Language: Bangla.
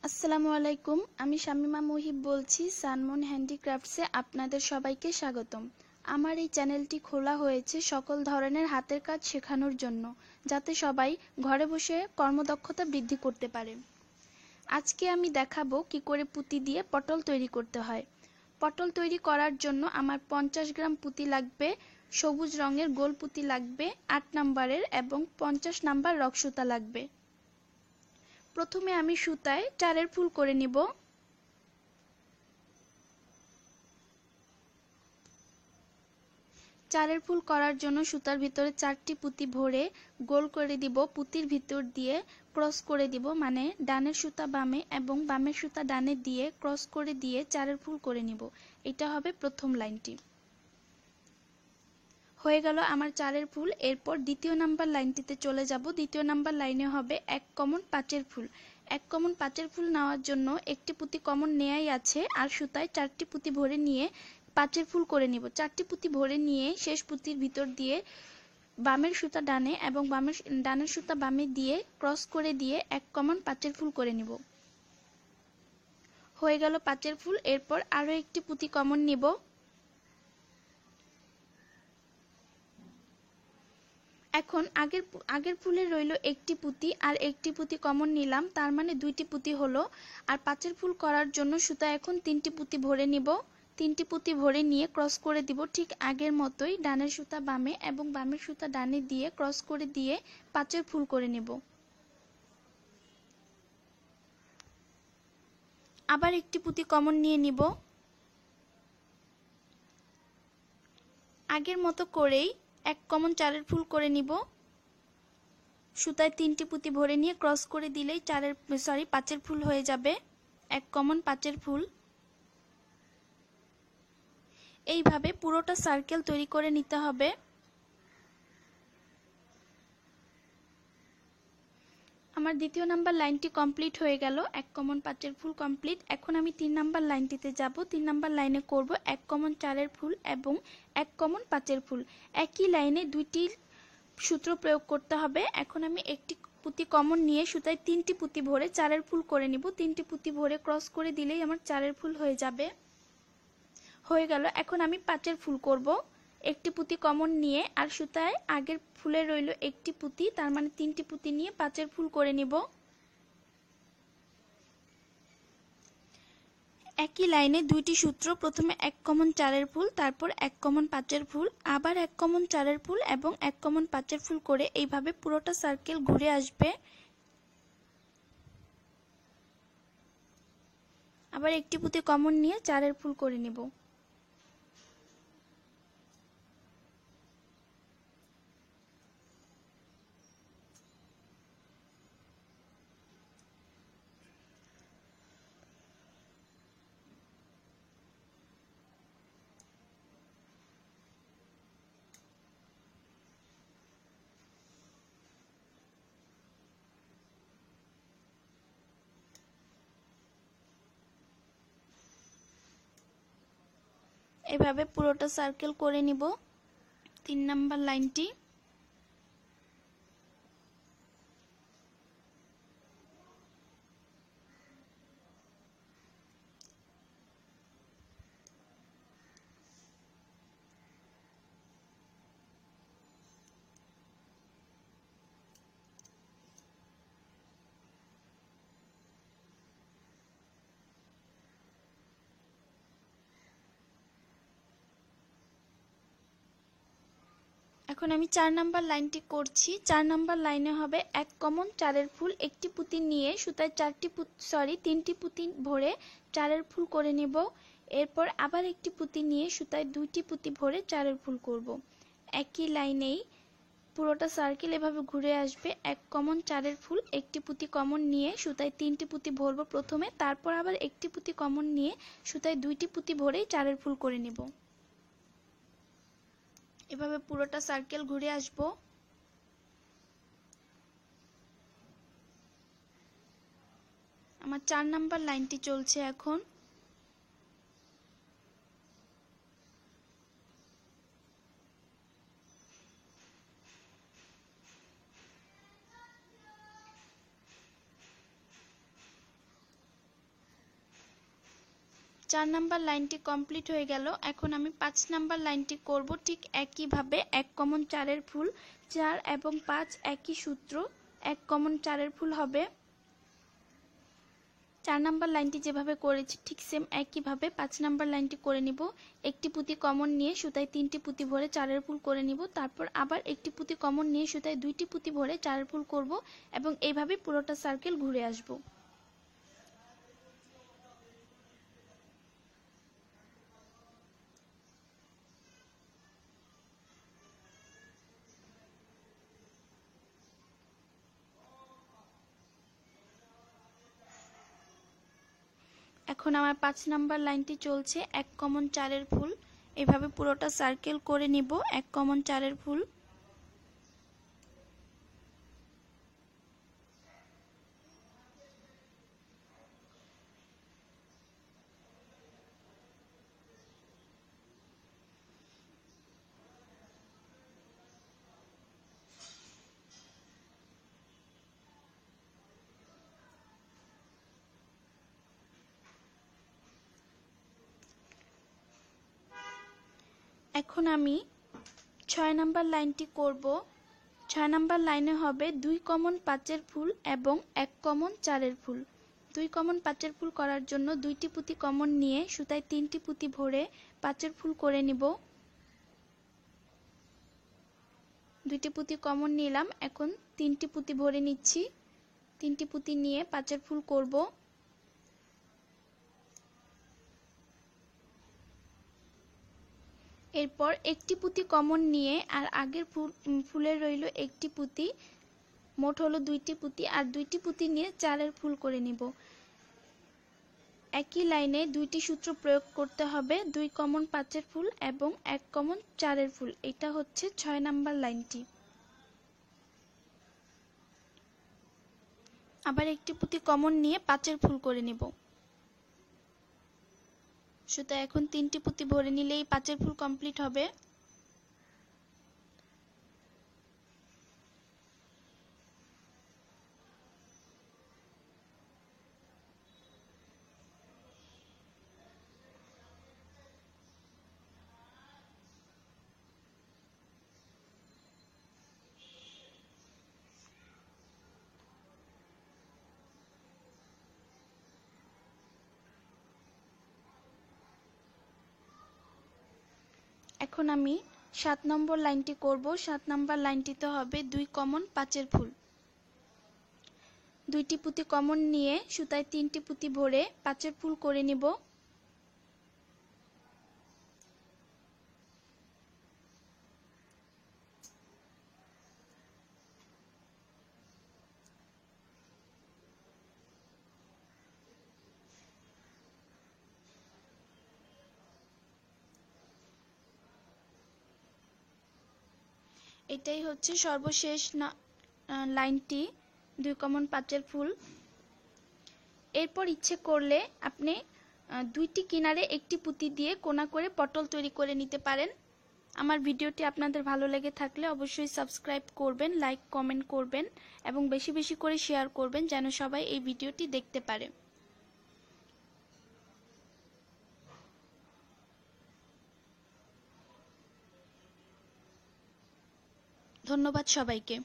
আসসালামু আলাইকুম। আমি শামিমা মুহিব বলছি সানমুন হ্যান্ডিক্রাফটসে আপনাদের সবাইকে স্বাগতম। আমার এই চ্যানেলটি খোলা হয়েছে সকল ধরনের হাতের কাজ শেখানোর জন্য, যাতে সবাই ঘরে বসে কর্মদক্ষতা বৃদ্ধি করতে পারে। আজকে আমি দেখাবো কি করে পুঁতি দিয়ে পটল তৈরি করতে হয়। পটল তৈরি করার জন্য আমার 50 গ্রাম পুঁতি লাগবে, সবুজ রঙের গোল পুঁতি লাগবে 8 নাম্বারের এবং 50 নাম্বার রক্সুতা লাগবে। প্রথমে আমি সুতায় চারের ফুল করে নিব। চারের ফুল করার জন্য সুতার ভিতরে 4টি পুঁতি ভরে গোল করে দিব, পুঁতির ভিতর দিয়ে ক্রস করে দিব, মানে ডানের সুতা বামে এবং বামের সুতা ডানে দিয়ে ক্রস করে দিয়ে চারের ফুল করে নিব। এটা হবে প্রথম লাইনটি। হয়ে গেল আমার চারের ফুল। এরপর দ্বিতীয় নাম্বার লাইনটিতে চলে যাব। দ্বিতীয় নাম্বার লাইনে হবে 1 কমন 5-এর ফুল। 1 কমন 5-এর ফুল নেওয়ার জন্য একটি পুঁতি কমন নেয়াই আছে, আর সুতায় 4টি পুঁতি ভরে নিয়ে 5-এর ফুল করে নিব। 4টি পুঁতি ভরে নিয়ে শেষ পুঁতির ভিতর দিয়ে বামের সুতা ডানে এবং ডানের সুতা বামে দিয়ে ক্রস করে দিয়ে 1 কমন 5-এর ফুল করে নিব। হয়ে গেল 5-এর ফুল। এরপর আরো একটি পুঁতি কমন নিব। এখন আগের ফুলে রইল একটি পুঁতি আর একটি পুঁতি কমন নিলাম, তার মানে 2টি পুঁতি হলো। আর 5-এর ফুল করার জন্য সুতা এখন 3টি পুঁতি ভরে নিব। 3টি পুঁতি ভরে নিয়ে ক্রস করে দিব ঠিক আগের মতোই, ডানের সুতা বামে এবং বামের সুতা ডানে দিয়ে ক্রস করে দিয়ে 5-এর ফুল করে নিব। আবার একটি পুঁতি কমন নিয়ে নিব। আগের মতো করেই 1 কমন 4-এর ফুল করে নিব। সুতায় 3টি পুঁতি ভরে নিয়ে ক্রস করে দিলেই 5-এর ফুল হয়ে যাবে। 1 কমন 5-এর ফুল। এইভাবে পুরোটা সার্কেল তৈরি করে নিতে হবে। আমার দ্বিতীয় নাম্বার লাইনটি কমপ্লিট হয়ে গেল। 1 কমন 5-এর ফুল কমপ্লিট। এখন আমি 3 নাম্বার লাইনটিতে যাব। 3 নাম্বার লাইনে করব 1 কমন 4-এর ফুল এবং 1 কমন 5-এর ফুল। একই লাইনে 2টি সূত্র প্রয়োগ করতে হবে। এখন আমি একটি পুঁতি কমন নিয়ে সুতায় 3টি পুঁতি ভরে 4-এর ফুল করে নিব। 3টি পুঁতি ভরে ক্রস করে দিলেই আমার 4-এর ফুল হয়ে যাবে। হয়ে গেল। এখন আমি 5-এর ফুল করব। একটি পুঁতি কমন নিয়ে আর সুতায় আগের ফুলে রইল একটি পুঁতি, তার মানে 3টি পুঁতি নিয়ে 5-এর ফুল করে নিব। একই লাইনে 2টি সূত্র, প্রথমে 1 কমন 4-এর ফুল, তারপর 1 কমন 5-এর ফুল, আবার 1 কমন 4-এর ফুল এবং 1 কমন 5-এর ফুল করে এইভাবে পুরোটা সার্কেল ঘুরে আসবে। আবার একটি পুঁতি কমন নিয়ে 4-এর ফুল করে নিব। এভাবে পুরোটা সার্কেল করে নিব 3 নাম্বার লাইনটি। এখন আমি 4 নাম্বার লাইনটি করছি। 4 নাম্বার লাইনে হবে 1 কমন 4-এর ফুল। একটি পুঁতি নিয়ে সুতায় 3টি পুঁতি ভরে 4-এর ফুল করে নেব। এরপর আবার একটি পুঁতি নিয়ে সুতায় 2টি পুঁতি ভরে 4-এর ফুল করব। একই লাইনেই পুরোটা সার্কেল এভাবে ঘুরে আসবে। 1 কমন 4-এর ফুল, একটি পুঁতি কমন নিয়ে সুতায় 3টি পুঁতি ভরব প্রথমে, তারপর আবার একটি পুঁতি কমন নিয়ে সুতায় 2টি পুঁতি ভরেই 4-এর ফুল করে নেব। এভাবে পুরোটা সার্কেল ঘুরে আসব। আমার 4 নাম্বার লাইনটি চলছে এখন। 4 নাম্বার লাইনটি কমপ্লিট হয়ে গেল। এখন আমি 5 নাম্বার লাইনটি করব ঠিক একইভাবে। 1 কমন 4 এর ফুল, 4 এবং 5 একই সূত্র, 1 কমন 4 এর ফুল হবে। 4 নাম্বার লাইনটি যেভাবে করেছি ঠিক সেম একইভাবে 5 নাম্বার লাইনটি করে নিব। একটি পুঁতি কমন নিয়ে সুতায় 3টি পুঁতি ভরে 4 এর ফুল করে নিব। তারপর আবার একটি পুঁতি কমন নিয়ে সুতায় 2টি পুঁতি ভরে 4 এর ফুল করব এবং এইভাবে পুরোটা সার্কেল ঘুরে আসব। এখন আমার 5 নাম্বার লাইনটি চলছে। 1 কমন 4 এর ফুল, এভাবে পুরোটা সার্কেল করে নিব। 1 কমন 4 এর ফুল, এখন আমি 6 নাম্বার লাইনটি করব। 6 নাম্বার লাইনে হবে 2 কমন 5 এর ফুল এবং 1 কমন 4 এর ফুল। 2 কমন 5 এর ফুল করার জন্য 2টি পুঁতি কমন নিয়ে সুতায় 3টি পুঁতি ভরে 5 এর ফুল করে নিব। 2টি পুঁতি কমন নিলাম, এখন 3টি পুঁতি ভরে নিচ্ছি। 3টি পুঁতি নিয়ে 5 এর ফুল করব। এরপর একটি পুঁতি কমন নিয়ে আর আগের ফুলের রইল একটি পুঁতি, মোট হলো 2টি পুঁতি, আর 2টি পুঁতি নিয়ে 4 এর ফুল করে নিব। একই লাইনে 2টি সূত্র প্রয়োগ করতে হবে, 2 কমন 5 এর ফুল এবং 1 কমন 4 এর ফুল। এটা হচ্ছে 6 নাম্বার লাইনটি। আবার একটি পুঁতি কমন নিয়ে 5 এর ফুল করে নিব। সুতা এখন 3টি পুঁতি ভরে নিলেই 5 এর ফুল কমপ্লিট হবে। এখন আমি 7 নম্বর লাইনটি করব। 7 নম্বর লাইনটিতে হবে 2 কমন 5 এর ফুল। 2টি পুঁতি কমন নিয়ে সুতায় 3টি পুঁতি ভরে 5 এর ফুল করে নিব। এটাই হচ্ছে সর্বশেষ লাইনটি, 2 কমন 5 এর ফুল। এরপর ইচ্ছে করলে আপনি 2টি কিনারে একটি পুঁতি দিয়ে কোনা করে পটল তৈরি করে নিতে পারেন। আমার ভিডিওটি আপনাদের ভালো লেগে থাকলে অবশ্যই সাবস্ক্রাইব করবেন, লাইক কমেন্ট করবেন এবং বেশি বেশি করে শেয়ার করবেন যেন সবাই এই ভিডিওটি দেখতে পারে। ধন্যবাদ সবাইকে।